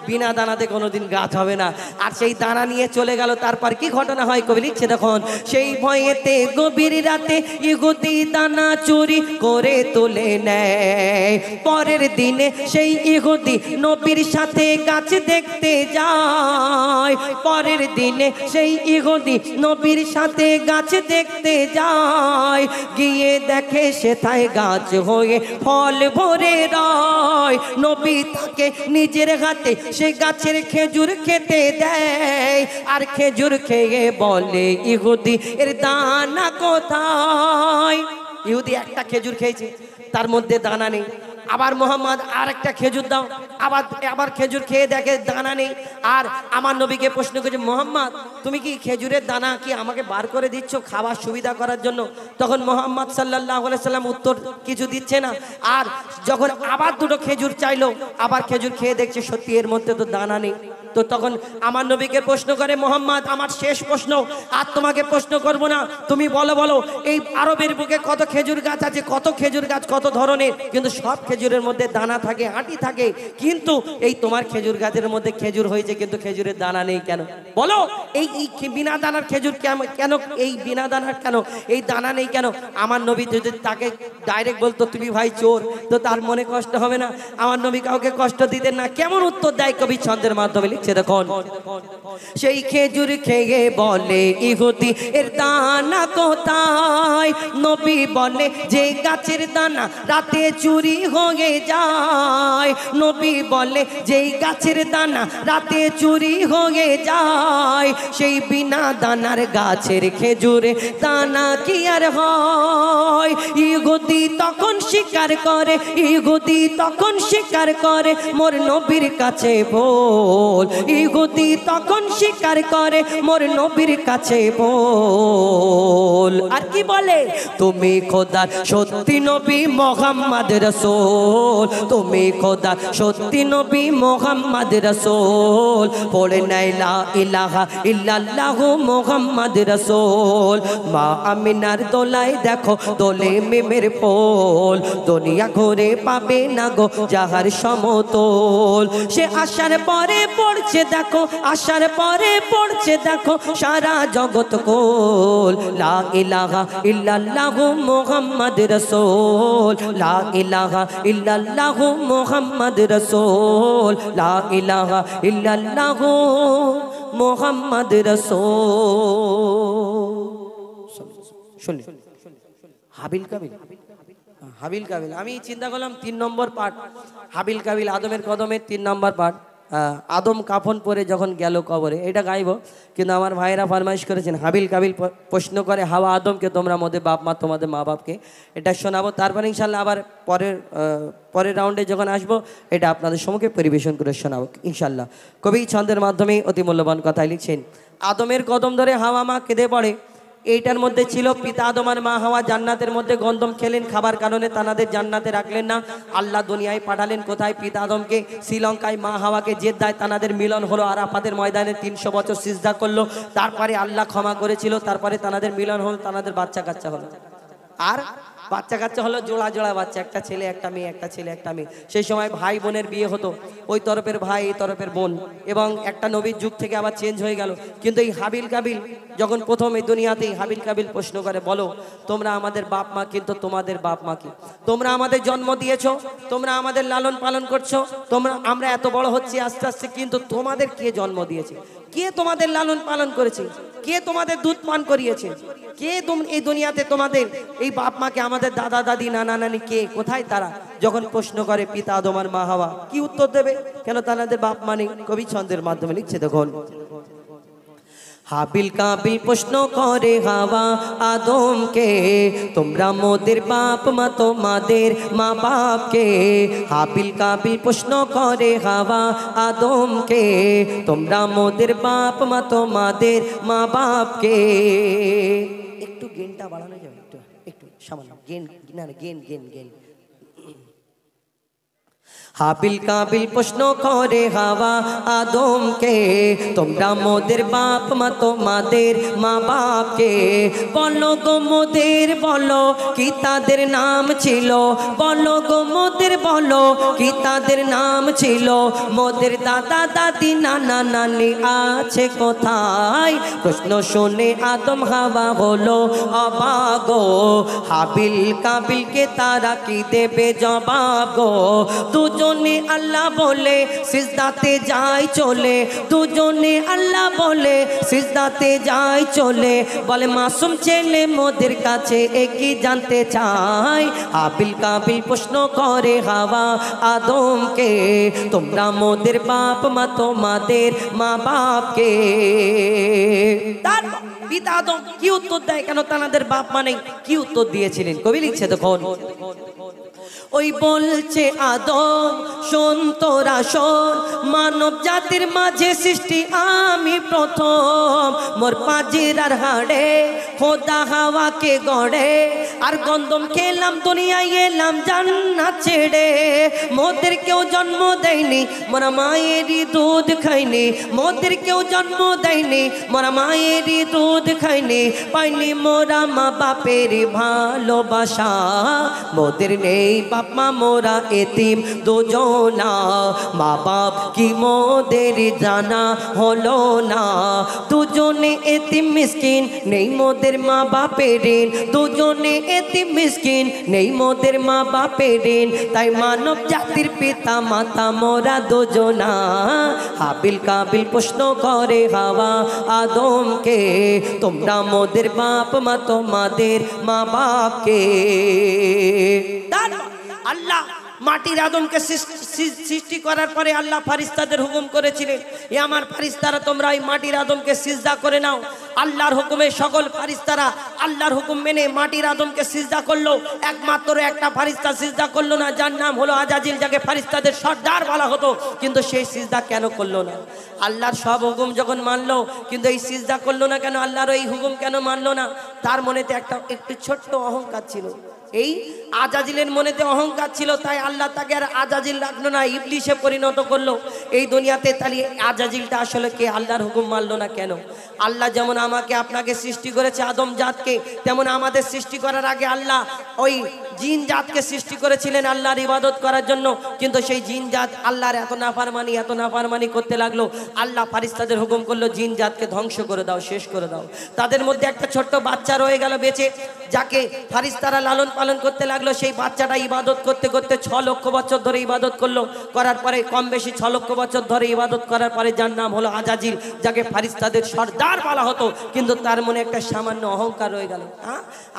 বিনা দানাতে কোনোদিন গাছ হবে না। আর সেই দানা নিয়ে চলে গেল। তারপর কি ঘটনা হয় কবি লিখছে তখন, সেই ভয়েতে গভীর রাতে ইহুদি দানা চুরি করে তুলে নেয়। পরের দিনে সেই ইহুদি নবীর সাথে গাছ দেখতে যায়, পরের দিনে সেই ইহুদি নবীর সাথে গাছ দেখতে যায়, গিয়ে দেখে সেথায় গাছ হয়ে ফল ভরে রয়। নবী তাকে নিজের হাতে সে গাছের খেজুর খেতে দেয়, আর খেজুর খেয়ে বলে ইহুদি এর দানা কোথায়। ইহুদি একটা খেজুর খেয়েছে, তার মধ্যে দানা নেই। আবার মোহাম্মদ আর একটা খেজুর দাও, আবার খেজুর খেয়ে দেখে দানা নেই। আর আমার নবীকে প্রশ্ন করছে, মোহাম্মদ তুমি কি খেজুরের দানা কি আমাকে বার করে দিচ্ছ খাবার সুবিধা করার জন্য? তখন মোহাম্মদ সাল্লাল্লাহু আলাইহি সাল্লাম উত্তর কিছু দিচ্ছে না। আর যখন আবার দুটো খেজুর চাইলো, আবার খেজুর খেয়ে দেখছে সত্যি এর মধ্যে তো দানা নেই। তো তখন আমার নবীকে প্রশ্ন করে, মোহাম্মদ আমার শেষ প্রশ্ন, আর তোমাকে প্রশ্ন করব না, তুমি বলো এই আরবের বুকে কত খেজুর গাছ আছে, কত খেজুর গাছ কত ধরনের, কিন্তু সব খেজুরের মধ্যে দানা থাকে, আঁটি থাকে, কিন্তু এই তোমার খেজুর গাছের মধ্যে খেজুর হয়েছে কিন্তু খেজুরের দানা নেই কেন? বলো এই বিনা দানার খেজুর কেন, এই বিনা দানার কেন, এই দানা নেই কেন? আমার নবী যদি তাকে ডাইরেক্ট বলতো তুমি ভাই চোর, তো তার মনে কষ্ট হবে না? আমার নবী কাউকে কষ্ট দিতেন না। কেমন উত্তর দেয় কবি ছন্দের মাধ্যমে লিখছে দেখুন, সেই খেজুর খেয়ে বলে ইহুদি এর দানা কোথায়? নবী বলে যে গাছের দানা রাতে চুরি হয়ে যায়, নবী বলে যেই গাছের দানা রাতে চুরি হয়ে যায়, সেই বিনা দানার গাছের খেজুরে দানা কি আর হয়? ইহুদি তখন স্বীকার করে, ইহুদি তখন স্বীকার করে মোর নবীর কাছে বল, ইহুদি তখন স্বীকার করে মোর নবীর কাছে বল। আর কি বলে, তুমি খোদার সত্যি নবী মুহাম্মদ রাসূল, তুমি খোদার সত্যি নবী মুহাম্মদ রাসূল, পড়ে নাই লা ইলাহা ইল্লাল্লাহু মুহাম্মদ রাসূল। মা আমিনার দোলায় দেখো দোলে মিমের পোল, দুনিয়া ঘুরে পাবে না গো যাহার সমতল। সে আসার পরে পড়ছে দেখো, আসার পরে পড়ছে দেখো সারা জগৎ কোল। লা ইলাহা ইল্লাল্লাহু মুহাম্মদ রাসূল, লা ইলাহা ইল্লাল্লাহু মুহাম্মদ রাসূল, লা ইলাহা ইল্লাল্লাহু মুহাম্মদ রাসূল। শুনলি হাবিল কাবিল, হাবিল কাবিল, আমি চিন্তা করলাম 3 নম্বর পার্ট, হাবিল কাবিল আদমের কদমের 3 নম্বর পার্ট। আদম কাফন পরে যখন গেল কবরে, এটা গাইব, কিন্তু আমার ভাইরা ফরমাইশ করেছেন হাবিল কাবিল প্রশ্ন করে হাওয়া আদমকে তোমরা মোদের বাপ মা তোমাদের মা বাপকে, এটা শোনাবো। তারপরে ইনশাল্লাহ আবার পরের রাউন্ডে যখন আসবো এটা আপনাদের সম্মুখে পরিবেশন করে শোনাবো ইনশাল্লাহ। কবি ছন্দের মাধ্যমে অতি মূল্যবান কথাই লিখছেন। আদমের কদম ধরে হাওয়া মা কেঁদে পড়ে, এইটার মধ্যে ছিল পিতা আদম আর মা হাওয়া জান্নাতের মধ্যে গন্ধম খেলেন, খাবার কারণে তাদের জান্নাতে রাখলেন না, আল্লাহ দুনিয়ায় পাঠালেন কোথায়? পিতা আদমকে শ্রীলঙ্কায়, মা হাওয়াকে জেদ্দায় তাদের মিলন হলো, আরাফাতের ময়দানে 300 বছর সিজদা করলো, তারপরে আল্লাহ ক্ষমা করেছিল, তারপরে তাদের মিলন হলো, তাদের বাচ্চা কাচ্চা হলো। আর বাচ্চা কাচ্চা হলো জোড়া জোড়া বাচ্চা, একটা ছেলে একটা মেয়ে, একটা ছেলে একটা মেয়ে। সেই সময় ভাই বোনের বিয়ে হতো, ওই তরফের ভাই এই তরফের বোন, এবং একটা নবীর যুগ থেকে আবার চেঞ্জ হয়ে গেল। কিন্তু এই হাবিল কাবিল যখন প্রথম এই দুনিয়াতেই হাবিল কাবিল প্রশ্ন করে, বলো তোমরা আমাদের বাপ মা, কিন্তু তোমাদের বাপ মা কি? তোমরা আমাদের জন্ম দিয়েছো, তোমরা আমাদের লালন পালন করছো, তোমরা আমরা এত বড় হচ্ছি আস্তে আস্তে, কিন্তু তোমাদের কে জন্ম দিয়েছে? কে তোমাদের লালন পালন করেছে? কে তোমাদের দুধ পান করিয়েছে? কে এই দুনিয়াতে তোমাদের এই বাপ মাকে, আমাদের দাদা দাদি নানা নানি কে, কোথায় তারা? যখন প্রশ্ন করে পিতা আদম আর মা হাওয়া, কি উত্তর দেবে? কেন তাদের বাপ মা নেই? কবি ছন্দের মাধ্যমে লিখছে দেখুন, হাবিল কাবিল প্রশ্ন করে হাওয়া আদমকে, তোমরা মোদের বাপ মা, তোমাদের মা বাপকে। হাবিল কাবিল প্রশ্ন করে হাওয়া আদমকে, তোমরা মোদের বাপ মা, তোমাদের মা বাপকে। একটু গেনটা বাড়ানো যাবে, একটু একটু সামান্য গেন, না gain gain gain. Habil Kabil প্রশ্ন করে হাওয়া আদমকে, তোমরা মোদের বাপ মা, তোমাদের মা বাপকে। বলো গো মোদের, বলো কি তাদের নাম ছিল? বলো গো মোদের, বলো কি তাদের নাম ছিল? মোদের দাদা দাদি নানা নানি আছে কোথায়? প্রশ্ন শুনে আদম হাওয়া হলো অবাক গো। হাবিল কাবিলকে তারা কি দেবে জবাব গো? দুজনে আল্লাহ বলে সিজদাতে যায় চলে, দুজনে আল্লাহ বলে সিজদাতে যায় চলে। বলে মাসুম ছেলে মোদের কাছে একই জানতে চাই। হাবিল কাবিল প্রশ্ন করে হাওয়া আদমকে, তোমরা মোদের বাপ মা, তোমাদের মা বাপকে। তার পিতা আদম কি উত্তর দেয়? কেন তাদের বাপ মা নেই? কি উত্তর দিয়েছিলেন? কবি লিখছে দেখুন, ওই বলছে আদম শোন তোরা শোন, মানব জাতির মাঝে সৃষ্টি আমি প্রথম। মোর পাজির আর হাড়ে খোদা হাওয়াকে গড়ে, আর গন্ধম খেলাম দুনিয়ায় এলাম জান্নাত ছেড়ে। মোদের কেউ জন্ম দেয়নি, মোরা মায়েরই দুধ খাইনি। মোদের কেউ জন্ম দেয়নি, মোরা মায়েরই দুধ খাইনি। পাইনি মোরা মা বাপের ভালোবাসা, মোদের নেই বাপ মা, মোরা এতিম দুজনা। মা বাপ কি মোদের জানা হলো না, দুজনে এতিম মিসকিন নেই মোদের মা বাপের ঋণ। দুজনে এতিম মিসকিন নেই মোদের মা বাপের ঋণ। তাই মানব জাতির পিতা মাতা মোরা দুজনা। হাবিল কাবিল প্রশ্ন করে হাওয়া আদমকে, তোমরা মোদের বাপ মা, তোমাদের মা বাপকে। আল্লাহ মাটির আদমকে সৃষ্টি করার পরে আল্লাহ ফারিস্তাদের হুকুম করেছিলেন, এ আমার ফারিস্তারা তোমরা এই মাটির আদমকে সিজদা করে নাও। আল্লাহর হুকুমে সকল ফারিস্তারা আল্লাহর হুকুম মেনে মাটির আদমকে সিজদা করলো। একমাত্র একটা ফারিস্তা সিজদা করলো না, যার নাম হলো আজাজিল, যাকে ফারিস্তাদের সর্দার বলা হতো। কিন্তু সেই সিজদা কেন করলো না? আল্লাহর সব হুকুম যখন মানলো, কিন্তু এই সিজদা করলো না কেন? আল্লাহর এই হুকুম কেন মানলো না? তার মনেতে একটু ছোট্ট অহংকার ছিল। এই আজাজিলের মনেতে অহংকার ছিল, তাই আল্লাহ তাকে আর আজাজিল রাখলো না, ইবলিশে পরিণত করলো এই দুনিয়াতে। তাহলে আজাজিলটা আসলে কে? আল্লাহর হুকুম মানলো না কেন? আল্লাহ যেমন আমাকে আপনাকে সৃষ্টি করেছে আদম জাতকে, তেমন আমাদের সৃষ্টি করার আগে আল্লাহ ওই জিন জাতকে সৃষ্টি করেছিলেন আল্লাহর ইবাদত করার জন্য। কিন্তু সেই জিন জাত আল্লাহর এত নাফরমানি করতে লাগলো। আল্লাহ ফারিস্তাদের হুকুম করলো জিন জাতকে ধ্বংস করে দাও, শেষ করে দাও। তাদের মধ্যে একটা ছোট্ট বাচ্চা রয়ে গেল বেঁচে, যাকে ফারিস্তারা লালন পালন করতে লাগলো। সেই বাচ্চাটা ইবাদত করতে করতে 6 লক্ষ বছর ধরে ইবাদত করলো। করার পরে কম বেশি 6 লক্ষ বছর ধরে ইবাদত করার পরে যার নাম হলো আজাজিল, যাকে ফারিস্তাদের সর্দার বলা হতো। কিন্তু তার মনে একটা সামান্য অহংকার রয়ে গেল।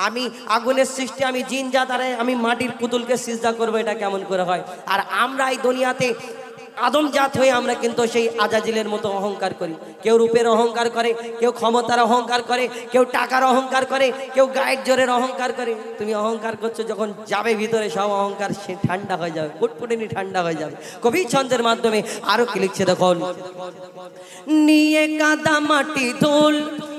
আমি আগুনের সৃষ্টি, আমি জিন জাত, আর আমি মাটির পুতুলকে সিজদা করবো, এটা কেমন করে হয়? আর আমরা এই দুনিয়াতে আদম জাত হয়ে আমরা কিন্তু সেই আজাজিলের মতো অহংকার করি। কেউ রূপের অহংকার করে, কেউ ক্ষমতার অহংকার করে, কেউ টাকার অহংকার করে, কেউ গায়ের জোরের অহংকার করে। তুমি অহংকার করছো, যখন যাবে ভিতরে সব অহংকার সে ঠান্ডা হয়ে যাবে, ফুটফুটিনি ঠান্ডা হয়ে যাবে। কবি ছন্দের মাধ্যমে আরো কি লিখছে দেখুন, নিয়ে কাদা মাটি ধুল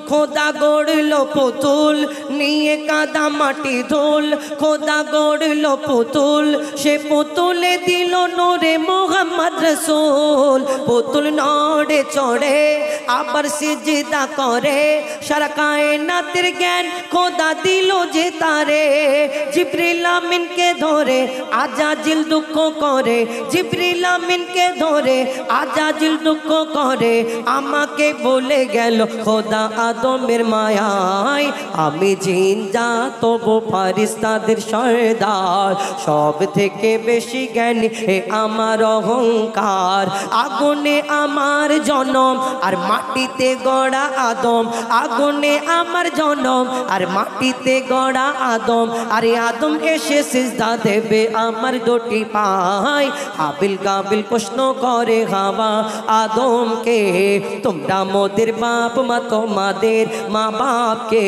খোদা গড়লো পুতুল নিয়ে কাদা মাটি ধুল খোদা গড়লো পুতুল সে পুতুলে দিল নূরে মোহাম্মদ রসূল পুতুল নড়ে চড়ে আবার সিজদা করে সারা কায়নাতের জ্ঞান খোদা দিল যে তারে জিবরিল আমিনকে ধরে আজাজিল দুঃখ করে জিবরিল আমিনকে ধরে আজাজিল দুঃখ করে আমাকে বলে গেল খোদা আদমের মায়ায় আমি জিন যা তবু ফারিস্তাদের সরদার সব থেকে বেশি জ্ঞানী এ আমার অহংকার আগুনে আমার জনম আর মাটিতে গড়া আদম আগুনে আমার জনম আর মাটিতে গড়া আদম আরে আদম এসে সিজদা দেবে আমার দুটি পায় হাবিল কাবিল প্রশ্ন করে হাওয়া আদমকে তোমরা মোদের বাপ মা তোমাদের মা বাপকে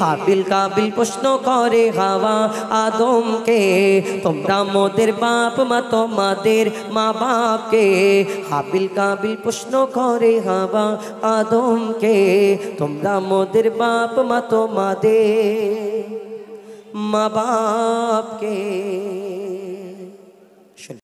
হাবিল কাবিল প্রশ্ন করে হাওয়া আদমকে তোমরা মোদের বাপ মা তোমাদের মা বাপকে হাবিল কাবিল প্রশ্ন করে হাওয়া আদমকে তোমরা মোদের বাপ মা তোমাদের মা বাপকে